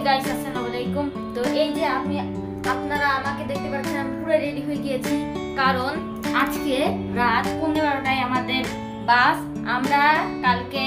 Guys আসসালামু আলাইকুম। তো এই যে আপনারা আমাকে দেখতে পাচ্ছেন, আমি পুরো রেডি হয়ে গিয়েছি, কারণ আজকে রাত 11টায় আমাদের বাস। আমরা কালকে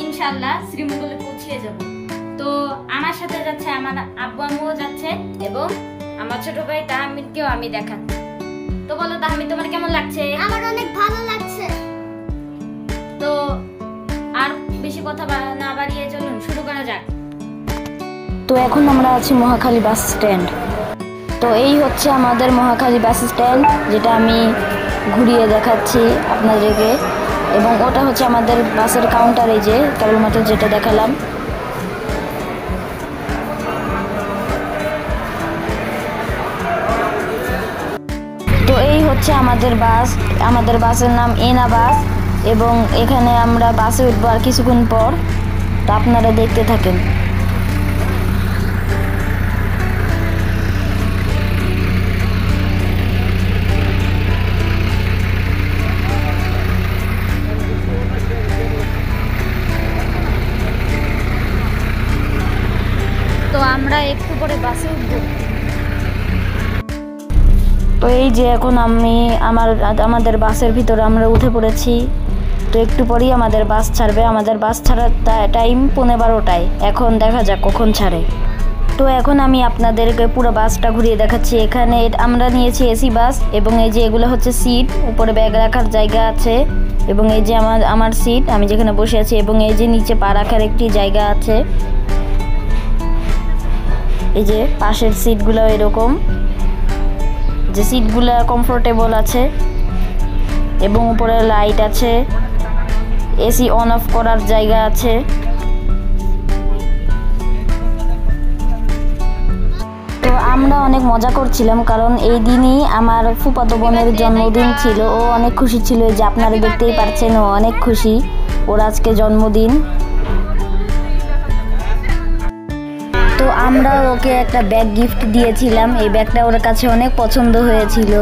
ইনশাআল্লাহ শ্রীমঙ্গলে পৌঁছে যাব। তো আমার সাথে যাচ্ছে আমার আব্বু আম্মুও যাচ্ছে এবং আমার ছোট ভাই তাহমিদকেও আমি দেখাচ্ছি। তো বলো তাহমিদ, তোমার কেমন লাগছে? আমার অনেক ভালো লাগছে। তো আর বেশি কথা না বাড়িয়ে চলুন শুরু করা যাক। তো এখন আমরা আছি মহাখালী বাস স্ট্যান্ড। তো এই হচ্ছে আমাদের মহাখালী বাস স্ট্যান্ড, যেটা আমি ঘুরিয়ে দেখাচ্ছি আপনাদেরকে। এবং ওটা হচ্ছে আমাদের বাসের কাউন্টার, এই যে কেবলমাত্র যেটা দেখালাম। তো এই হচ্ছে আমাদের বাস। আমাদের বাসের নাম এনা বাস এবং এখানে আমরা বাসে উঠবো আর কিছুক্ষণ পর। তো আপনারা দেখতে থাকেন। তো আমরা একটু পরে বাসে উঠব। তো এই যে এখন আমাদের বাসের ভিতরে আমরা উঠে পড়েছি। তো একটু পরেই আমাদের বাস ছাড়বে। আমাদের বাস ছাড়ার টাইম 12:15টায়। এখন দেখা যাক কখন ছাড়ে। তো এখন আমি আপনাদেরকে পুরো বাসটা ঘুরিয়ে দেখাচ্ছি। এখানে আমরা নিয়েছি এসি বাস এবং এই যে এগুলো হচ্ছে সিট, উপরে ব্যাগ রাখার জায়গা আছে এবং এই যে আমার সিট, আমি যেখানে বসে আছি, এবং এই যে নিচে পা রাখার একটি জায়গা আছে। এই যে পাশের সিটগুলো এরকম, যে সিটগুলো কমফোর্টেবল আছে এবং উপরে লাইট আছে, এসি অন অফ করার জায়গা আছে। তো আমরা অনেক মজা করছিলাম, কারণ এই দিনই আমার ফুফাতো বোনের জন্মদিন ছিল। ও অনেক খুশি ছিল, যে আপনারা দেখতেই পাচ্ছেন ও অনেক খুশি, ওর আজকে জন্মদিন। তো আমরা ওকে একটা ব্যাগ গিফট দিয়েছিলাম। এই ব্যাগটা ওর কাছে অনেক পছন্দ হয়েছিল।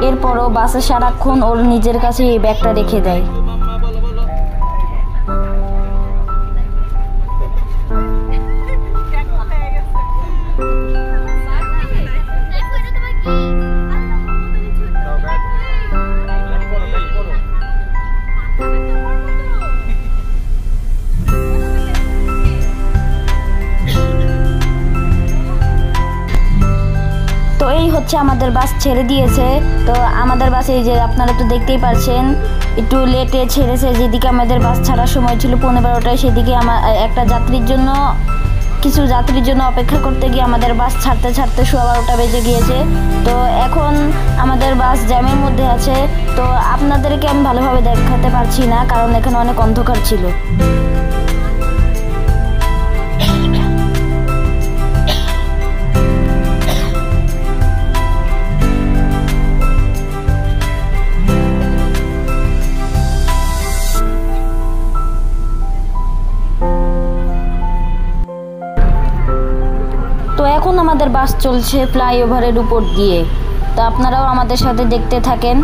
এরপরও বাসে সারাক্ষণ ওর নিজের কাছে এই ব্যাগটা রেখে দেয়। তো এই হচ্ছে আমাদের বাস ছেড়ে দিয়েছে। তো আমাদের বাস এই যে আপনারা তো দেখতেই পাচ্ছেন, একটু লেটে ছেড়েছে। যেদিকে আমাদের বাস ছাড়ার সময় ছিল 12:15টায়, সেদিকে কিছু যাত্রীর জন্য অপেক্ষা করতে গিয়ে আমাদের বাস ছাড়তে 12:15 বেজে গিয়েছে। তো এখন আমাদের বাস জ্যামের মধ্যে আছে। তো আপনাদেরকে আমি ভালোভাবে দেখাতে পারছি না, কারণ এখানে অনেক অন্ধকার ছিল। তো এখন আমাদের বাস চলছে ফ্লাইওভারের উপর দিয়ে। তো আপনারাও আমাদের সাথে দেখতে থাকেন।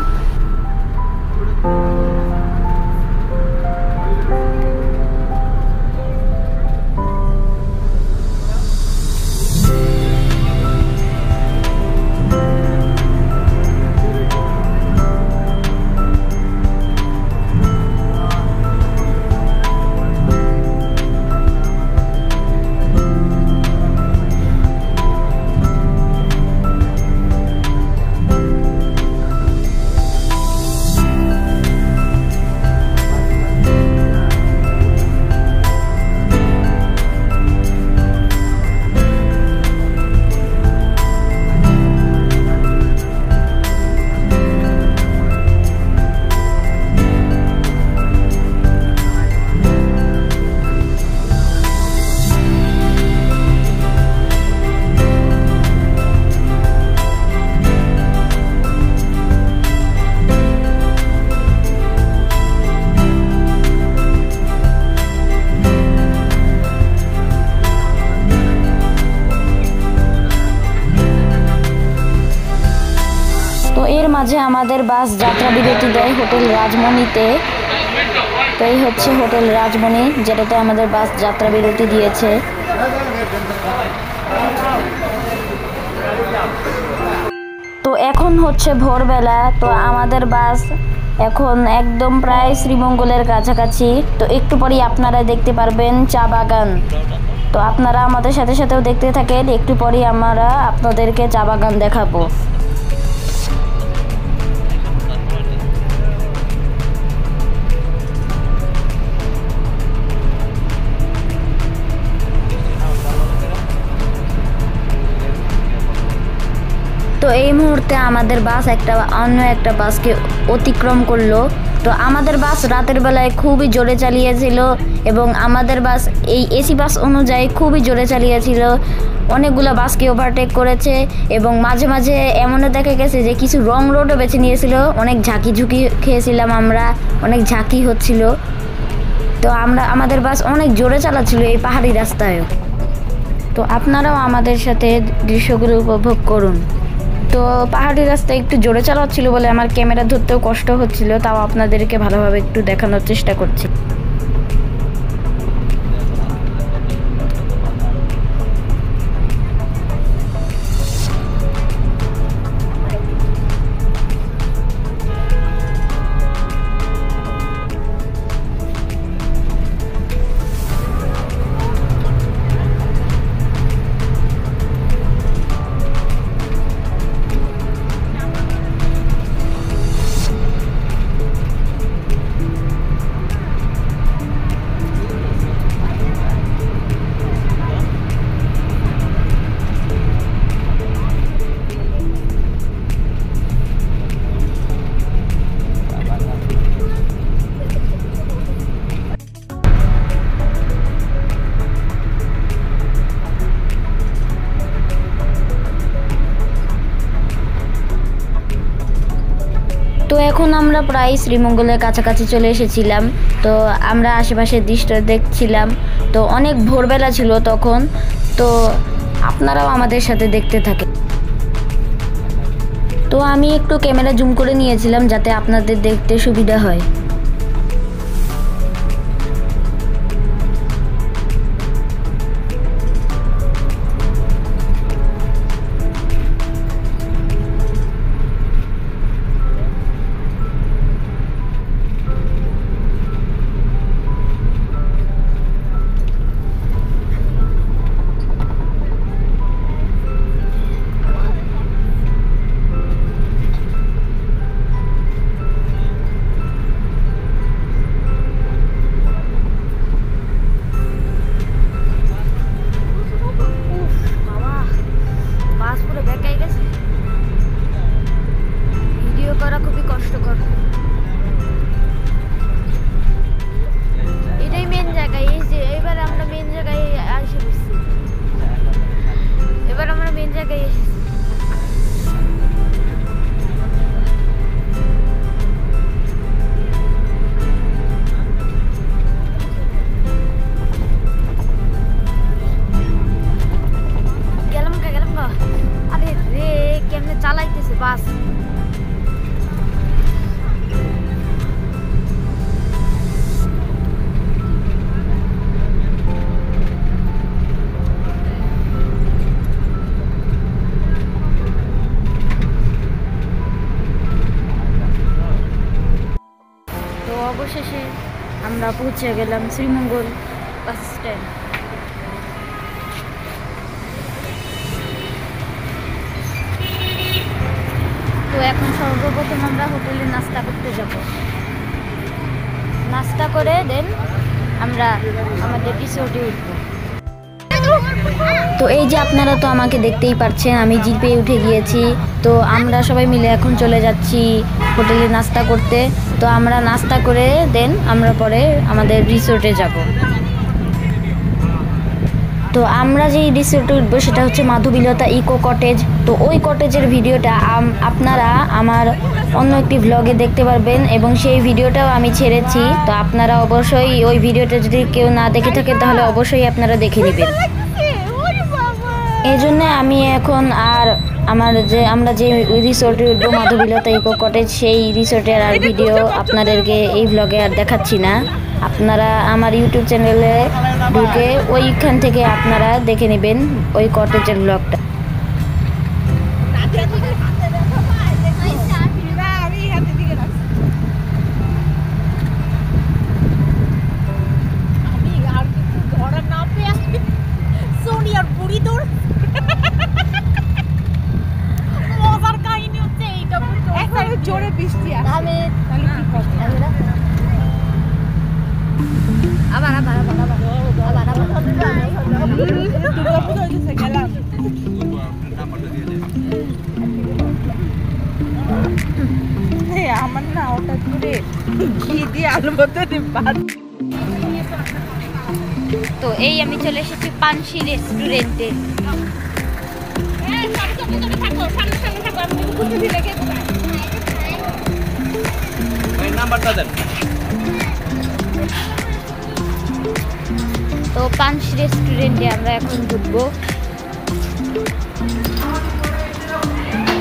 মাঝে আমাদের বাস যাত্রা বিরতি দেয় হোটেল রাজমণিতে। তো এই হচ্ছে হোটেল রাজমণি, যেটাতে আমাদের বাস যাত্রা বিরতি দিয়েছে। তো এখন হচ্ছে ভোরবেলা, তো আমাদের বাস এখন একদম প্রায় শ্রীমঙ্গলের কাছাকাছি। তো একটু পরেই আপনারা দেখতে পারবেন চা বাগান। তো আপনারা আমাদের সাথে সাথেও দেখতে থাকেন, একটু পরেই আমরা আপনাদেরকে চা বাগান দেখাবো। তো এই মুহূর্তে আমাদের বাস অন্য একটা বাসকে অতিক্রম করলো। তো আমাদের বাস রাতের বেলায় খুবই জোরে চালিয়েছিল এবং আমাদের বাস এই এসি বাস অনুযায়ী খুবই জোরে চালিয়েছিল। অনেকগুলো বাসকে ওভারটেক করেছে এবং মাঝে মাঝে এমনও দেখা গেছে যে কিছু রং রোডও বেছে নিয়েছিল। অনেক ঝুঁকি খেয়েছিলাম আমরা, অনেক ঝাঁকি হচ্ছিল। তো আমাদের বাস অনেক জোরে চালাচ্ছিল এই পাহাড়ি রাস্তায়ও। তো আপনারাও আমাদের সাথে দৃশ্যগুলো উপভোগ করুন। তো পাহাড়ি রাস্তায় একটু জোরে চালাচ্ছিল বলে আমার ক্যামেরা ধরতেও কষ্ট হচ্ছিল, তাও আপনাদেরকে ভালোভাবে একটু দেখানোর চেষ্টা করছি। তো এখন আমরা প্রায় শ্রীমঙ্গলের কাছাকাছি চলে এসেছিলাম। তো আমরা আশেপাশের দৃশ্য দেখছিলাম। তো অনেক ভোরবেলা ছিল তখন। তো আপনারাও আমাদের সাথে দেখতে থাকেন। তো আমি একটু ক্যামেরা জুম করে নিয়েছিলাম যাতে আপনাদের দেখতে সুবিধা হয়। বাস তো অবশেষে আমরা পৌঁছে গেলাম শ্রীমঙ্গল বাস স্ট্যান্ড। তো এখন সর্বপ্রথম আমরা হোটেলে নাস্তা করতে যাব। নাস্তা করে দেন আমরা আমাদের রিসোর্টে উঠব। তো এই যে আপনারা তো আমাকে দেখতেই পাচ্ছেন, আমি জিপে উঠে গিয়েছি। তো আমরা সবাই মিলে এখন চলে যাচ্ছি হোটেলে নাস্তা করতে। তো আমরা নাস্তা করে দেন আমরা পরে আমাদের রিসোর্টে যাব। তো আমরা যেই রিসোর্টে উঠবো সেটা হচ্ছে মাধবীলতা ইকো কটেজ। তো ওই কটেজের ভিডিওটা আপনারা আমার অন্য একটি ভ্লগে দেখতে পারবেন এবং সেই ভিডিওটাও আমি ছেড়েছি। তো আপনারা অবশ্যই ওই ভিডিওটা যদি কেউ না দেখে থাকে তাহলে অবশ্যই আপনারা দেখে নেবেন। এই জন্য আমি এখন আর আমরা যে রিসোর্টে উঠবো মাধবীলতা ইকো কটেজ, সেই রিসোর্টের আর ভিডিও আপনাদেরকে এই ভ্লগে আর দেখাচ্ছি না। আপনারা আমার ইউটিউব চ্যানেলে ঢুকে ওইখান থেকে আপনারা দেখে নেবেন ওই কটেজের ব্লগটা। জোরে বৃষ্টি আসছে। আমার না হঠাৎ করে ঘি দিয়ে আলু মতো তো এই আমি চলে এসেছি পানসি রেস্টুরেন্টে। তো পানসি রেস্টুরেন্টে আমরা এখন ঢুকবো।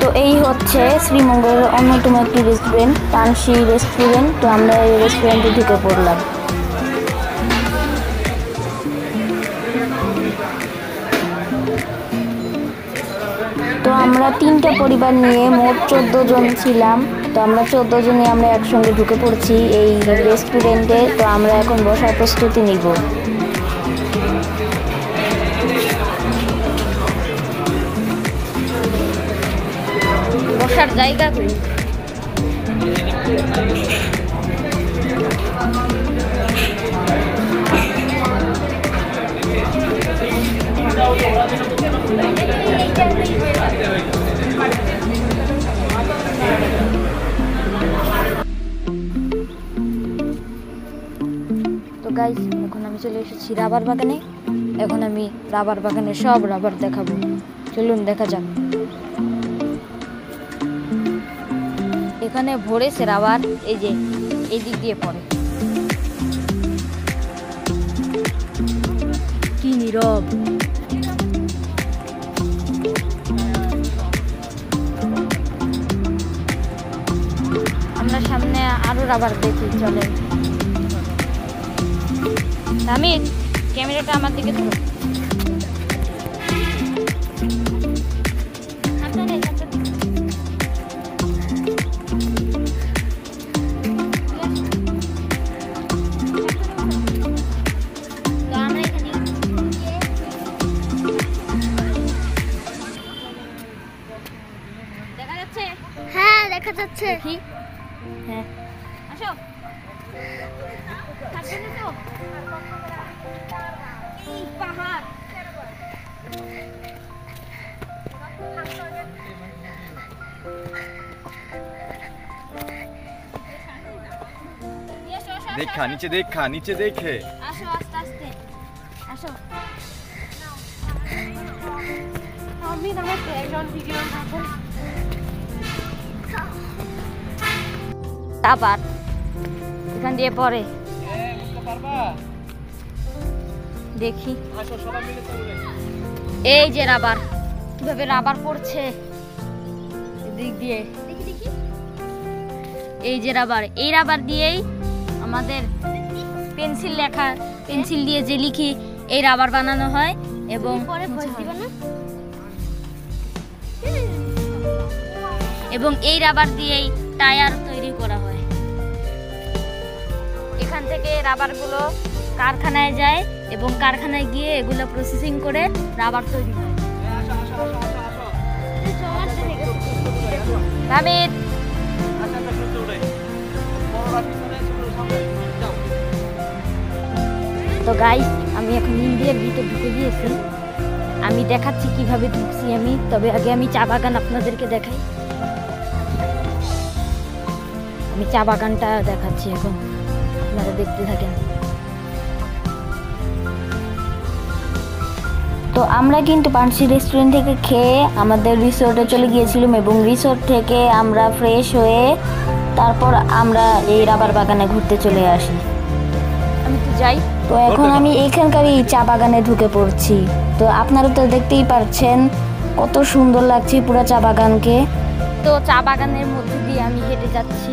তো এই হচ্ছে শ্রীমঙ্গলের অন্যতম একটি রেস্টুরেন্ট, পানসি রেস্টুরেন্ট। তো আমরা এই রেস্টুরেন্টে ঢুকে পড়লাম। তো আমরা 3টা পরিবার নিয়ে মোট 14 জন ছিলাম। তো আমরা 14 জনই আমরা একসঙ্গে ঢুকে পড়ছি এই রেস্টুরেন্টে। তো আমরা এখন বসার প্রস্তুতি নিব। বসার জায়গা কই? তো গাইস, এখন আমি চলে এসেছি রাবার বাগানে। এখন আমি রাবার বাগানে সব রাবার দেখাবো, চলুন দেখা যাক। এখানে ভরেছে রাবার, এই যে এই দিক দিয়ে পড়ে। কি নীরব। আমরা সামনে আরো রাবার দেখি, চলে। আমি ক্যামেরাটা আমার দিকে ধরো। দেখা যাচ্ছে? হ্যাঁ দেখা যাচ্ছে। দেখি, হ্যাঁ আসো। থাকবে না তো? এই পাহাড়। देखा नीचे देखा नीचे देखे আসো আস্তে আস্তে আসো। আমি না ব্যাকগ্রাউন্ড ভিডিও করব। আবার এখান দিয়ে পড়ে, দেখি। এই যে রাবার, কিভাবে রাবার পড়ছে দিক দিয়ে। এই যে রাবার, এই রাবার দিয়েই আমাদের পেন্সিল লেখা, পেন্সিল দিয়ে যে লিখি এই রাবার বানানো হয়। এবং এবং এই রাবার দিয়েই টায়ার তৈরি করা হয়। এখান থেকে রাবারগুলো কারখানায় যায় এবং কারখানায় গিয়ে এগুলো প্রসেসিং করে রাবার তৈরি হয়। রাবিত, তো গাইস, আমি এখন ইন্ডিয়ার ভিতরে ঢুকে গিয়েছি। আমি দেখাচ্ছি কিভাবে ঢুকছি আমি। তবে আগে আমি চা বাগান আপনাদেরকে দেখাই। আমি চা বাগানটা দেখাচ্ছি এখন, আপনারা দেখতে থাকেন। তো আমরা কিন্তু পানসি রেস্টুরেন্ট থেকে খেয়ে আমাদের রিসোর্টে চলে গিয়েছিলাম এবং রিসোর্ট থেকে আমরা ফ্রেশ হয়ে তারপর আমরা এই রাবার বাগানে ঘুরতে চলে আসি। আমি তো যাই। তো এখন আমি এখানকারই চা বাগানে ঢুকে পড়ছি। তো আপনারা তো দেখতেই পাচ্ছেন কত সুন্দর লাগছে পুরো চা বাগানকে। তো চা বাগানের মধ্যে দিয়ে আমি হেঁটে যাচ্ছি।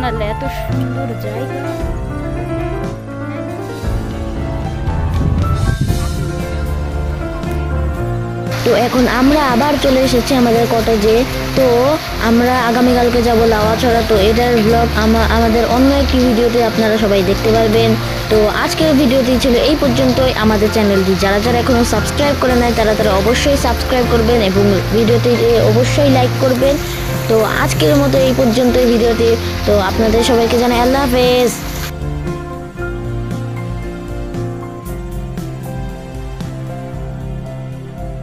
বানালে এত সুন্দর জায়গা। তো এখন আমরা আবার চলে এসেছি আমাদের কটেজে। তো আমরা আগামীকালকে যাব লাওয়াছড়া। তো এটার ব্লগ আমাদের অন্য একটি ভিডিওতে আপনারা সবাই দেখতে পারবেন। তো আজকের ভিডিওটি ছিল এই পর্যন্তই। আমাদের চ্যানেলটি যারা যারা এখনও সাবস্ক্রাইব করে নাই তারা অবশ্যই সাবস্ক্রাইব করবেন এবং ভিডিওটি অবশ্যই লাইক করবেন। তো আজকের মতো এই পর্যন্তই ভিডিওটি। তো আপনাদের সবাইকে জানাই আল্লাহ হাফেজ।